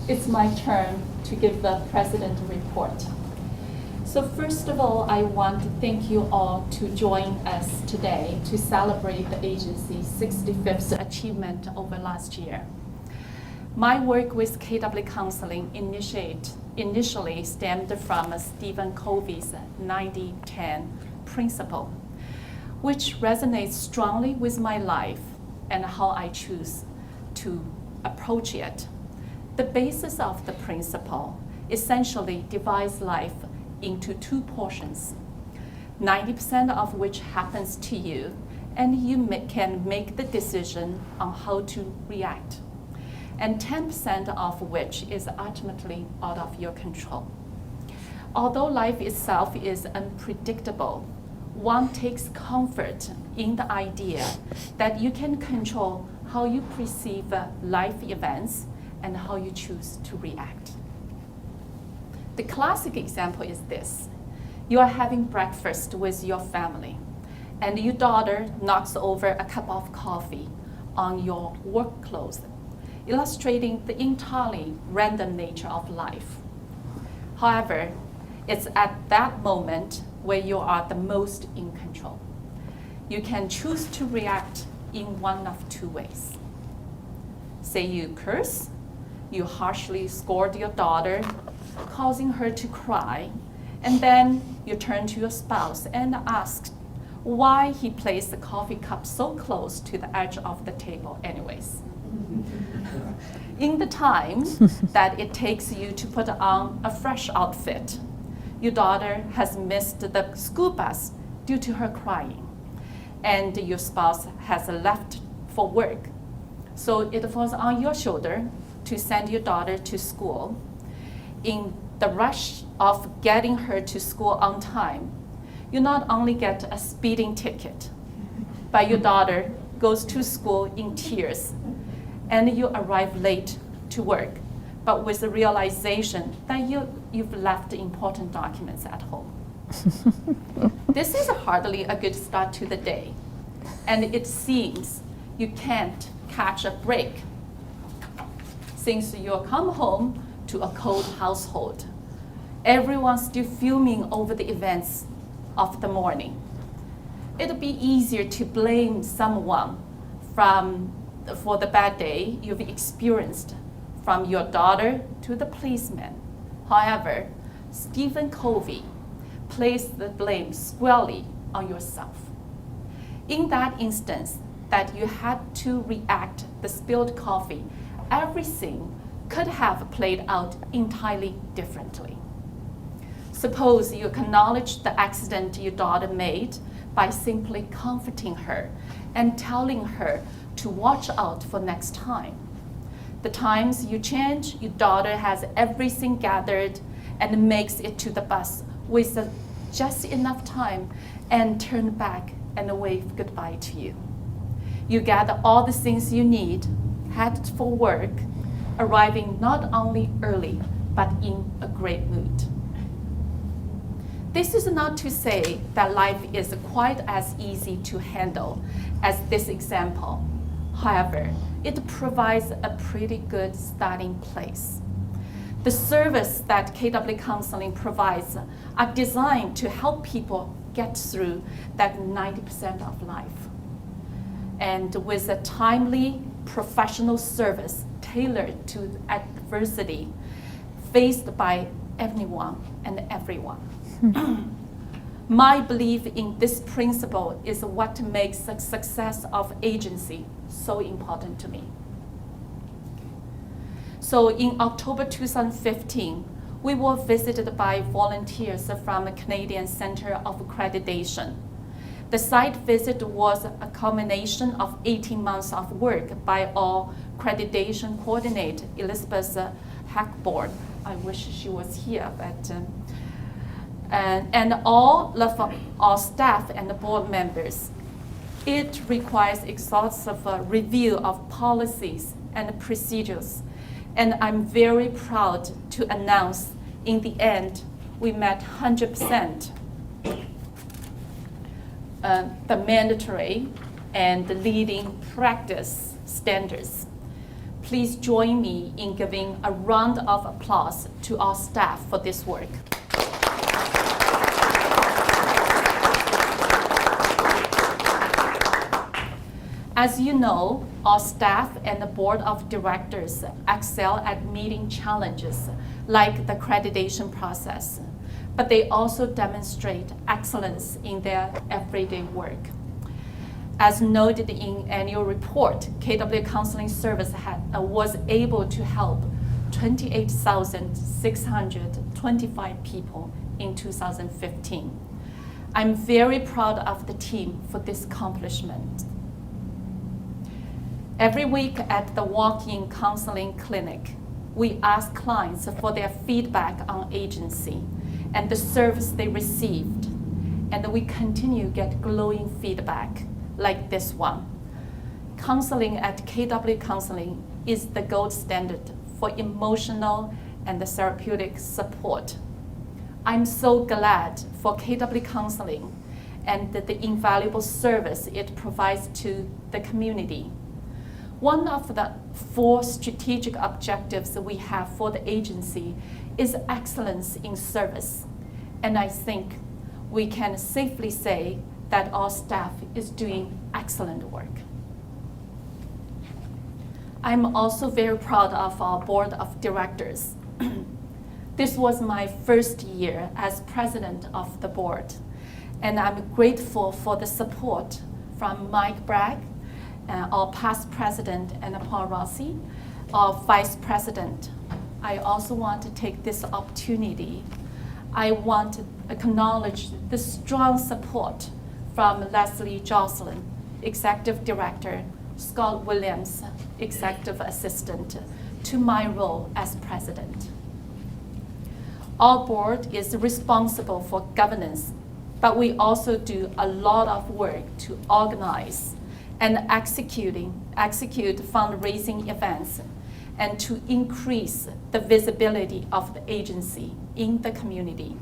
it's my turn to give the president report. So first of all, I want to thank you all to join us today to celebrate the agency's 65th achievement over last year. My work with KW Counseling initially stemmed from Stephen Covey's 90-10 principle, which resonates strongly with my life and how I choose to approach it. The basis of the principle essentially divides life into two portions, 90% of which happens to you, and you can make the decision on how to react, and 10% of which is ultimately out of your control. Although life itself is unpredictable, one takes comfort in the idea that you can control how you perceive life events and how you choose to react. The classic example is this. You are having breakfast with your family, and your daughter knocks over a cup of coffee on your work clothes, illustrating the entirely random nature of life. However, it's at that moment where you are the most in control. You can choose to react in one of two ways. Say you curse, you harshly scold your daughter, causing her to cry, and then you turn to your spouse and ask why he placed the coffee cup so close to the edge of the table anyways. In the time that it takes you to put on a fresh outfit, your daughter has missed the school bus due to her crying, and your spouse has left for work. So it falls on your shoulder to send your daughter to school. In the rush of getting her to school on time, you not only get a speeding ticket, but your daughter goes to school in tears, and you arrive late to work, but with the realization that you've left important documents at home. This is hardly a good start to the day, and it seems you can't catch a break since you come home to a cold household. Everyone's still fuming over the events of the morning. It'll be easier to blame someone for the bad day you've experienced, from your daughter to the policeman. However, Stephen Covey placed the blame squarely on yourself. In that instance that you had to react the spilled coffee, everything could have played out entirely differently. Suppose you acknowledge the accident your daughter made by simply comforting her and telling her to watch out for next time. The times you change, your daughter has everything gathered and makes it to the bus with just enough time and turn back and wave goodbye to you. You gather all the things you need, head for work, arriving not only early, but in a great mood. This is not to say that life is quite as easy to handle as this example. However, it provides a pretty good starting place. The service that KW Counseling provides are designed to help people get through that 90% of life. And with a timely, professional service tailored to adversity faced by anyone and everyone. My belief in this principle is what makes the success of agency so important to me. So in October 2015, we were visited by volunteers from the Canadian Centre of Accreditation. The site visit was a culmination of 18 months of work by our accreditation coordinator, Elizabeth Hackborn. I wish she was here, but and all of our staff and the board members. It requires exhaustive review of policies and procedures, and I'm very proud to announce in the end we met 100% the mandatory and the leading practice standards. Please join me in giving a round of applause to our staff for this work. As you know, our staff and the board of directors excel at meeting challenges like the accreditation process, but they also demonstrate excellence in their everyday work. As noted in annual report, KW Counseling Service was able to help 28,625 people in 2015. I'm very proud of the team for this accomplishment. Every week at the walk-in counseling clinic, we ask clients for their feedback on agency and the service they received, and we continue to get glowing feedback like this one. Counseling at KW Counseling is the gold standard for emotional and therapeutic support. I'm so glad for KW Counseling and the invaluable service it provides to the community. One of the 4 strategic objectives that we have for the agency is excellence in service. And I think we can safely say that our staff is doing excellent work. I'm also very proud of our board of directors. This was my first year as president of the board, and I'm grateful for the support from Mike Bragg, our past president, and Paul Rossi, our vice president. I also want to take this opportunity. I want to acknowledge the strong support from Leslie Jocelyn, executive director, Scott Williams, executive assistant, to my role as president. Our board is responsible for governance, but we also do a lot of work to organize and execute fundraising events and to increase the visibility of the agency in the community.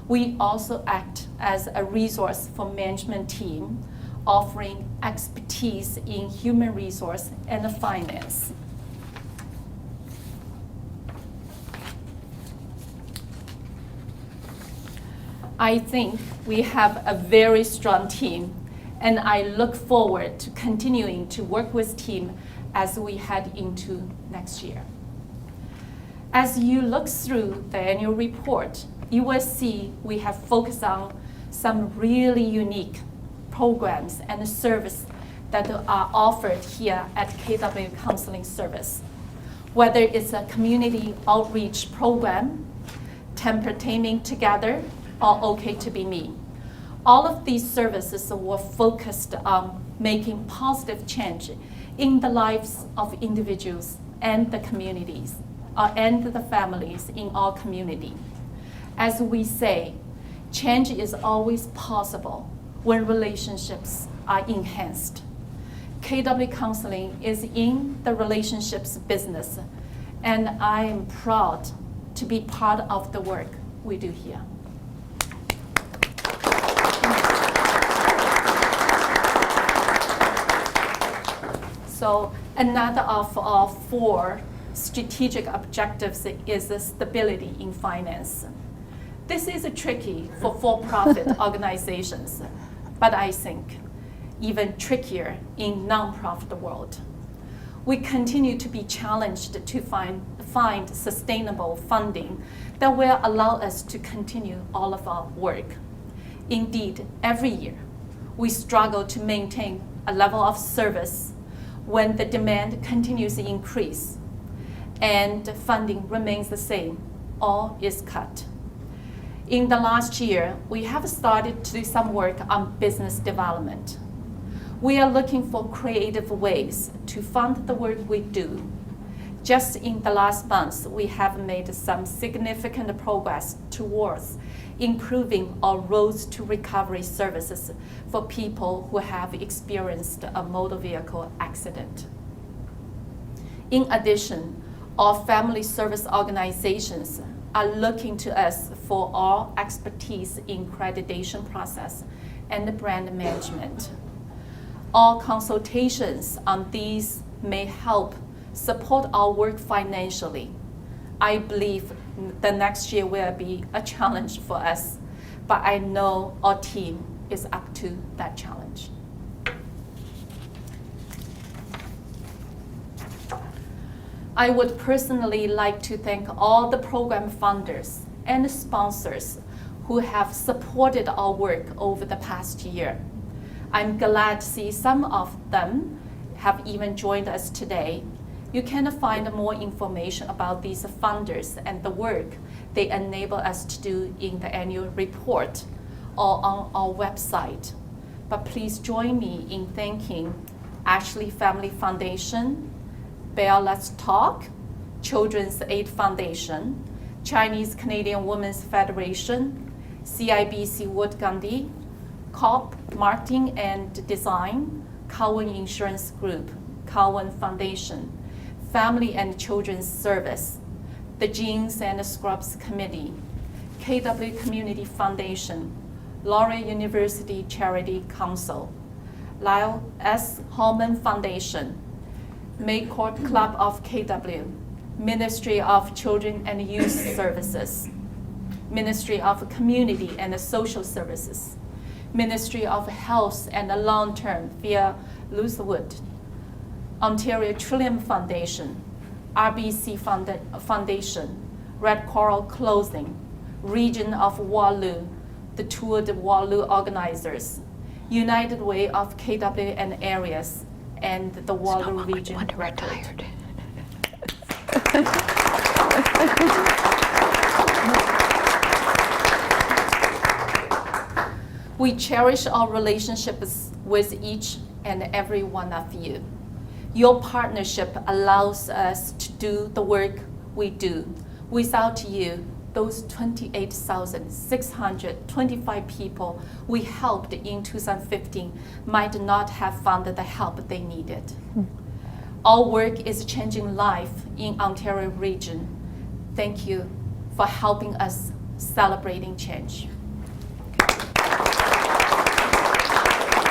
We also act as a resource for management team, offering expertise in human resource and finance. I think we have a very strong team, and I look forward to continuing to work with team as we head into next year. As you look through the annual report, you will see we have focused on some really unique programs and service that are offered here at KW Counseling Service. Whether it's a community outreach program, Tempertaming Together, or OK to Be Me. All of these services were focused on making positive change in the lives of individuals and the communities, and the families in our community. As we say, change is always possible when relationships are enhanced. KW Counseling is in the relationships business, and I am proud to be part of the work we do here. So another of our 4 strategic objectives is the stability in finance. This is tricky for for-profit organizations, but I think even trickier in non-profit world. We continue to be challenged to find sustainable funding that will allow us to continue all of our work. Indeed, every year, we struggle to maintain a level of service when the demand continues to increase and funding remains the same or is cut. In the last year, we have started to do some work on business development. We are looking for creative ways to fund the work we do. Just in the last months, we have made some significant progress towards improving our roads to recovery services for people who have experienced a motor vehicle accident. In addition, our family service organizations are looking to us for our expertise in accreditation process and brand management. Our consultations on these may help support our work financially. I believe the next year will be a challenge for us, but I know our team is up to that challenge. I would personally like to thank all the program funders and sponsors who have supported our work over the past year. I'm glad to see some of them have even joined us today. You can find more information about these funders and the work they enable us to do in the annual report or on our website. But please join me in thanking Ashley Family Foundation, Bear Let's Talk, Children's Aid Foundation, Chinese Canadian Women's Federation, CIBC Wood Gundy, COP Marketing and Design, Cowan Insurance Group, Cowan Foundation, Family and Children's Service, the Jeans and Scrubs Committee, KW Community Foundation, Laurier University Charity Council, Lyle S. Holman Foundation, Maycourt Club of KW, Ministry of Children and Youth Services, Ministry of Community and Social Services, Ministry of Health and Long-Term via Lutherwood, Ontario Trillium Foundation, RBC Foundation, Red Coral Clothing, Region of Waterloo, the Tour de Waterloo organizers, United Way of KW and areas, and the Waterloo Region Record. We cherish our relationships with each and every one of you. Your partnership allows us to do the work we do. Without you, those 28,625 people we helped in 2015 might not have found the help they needed. Our work is changing life in Ontario region. Thank you for helping us celebrating change.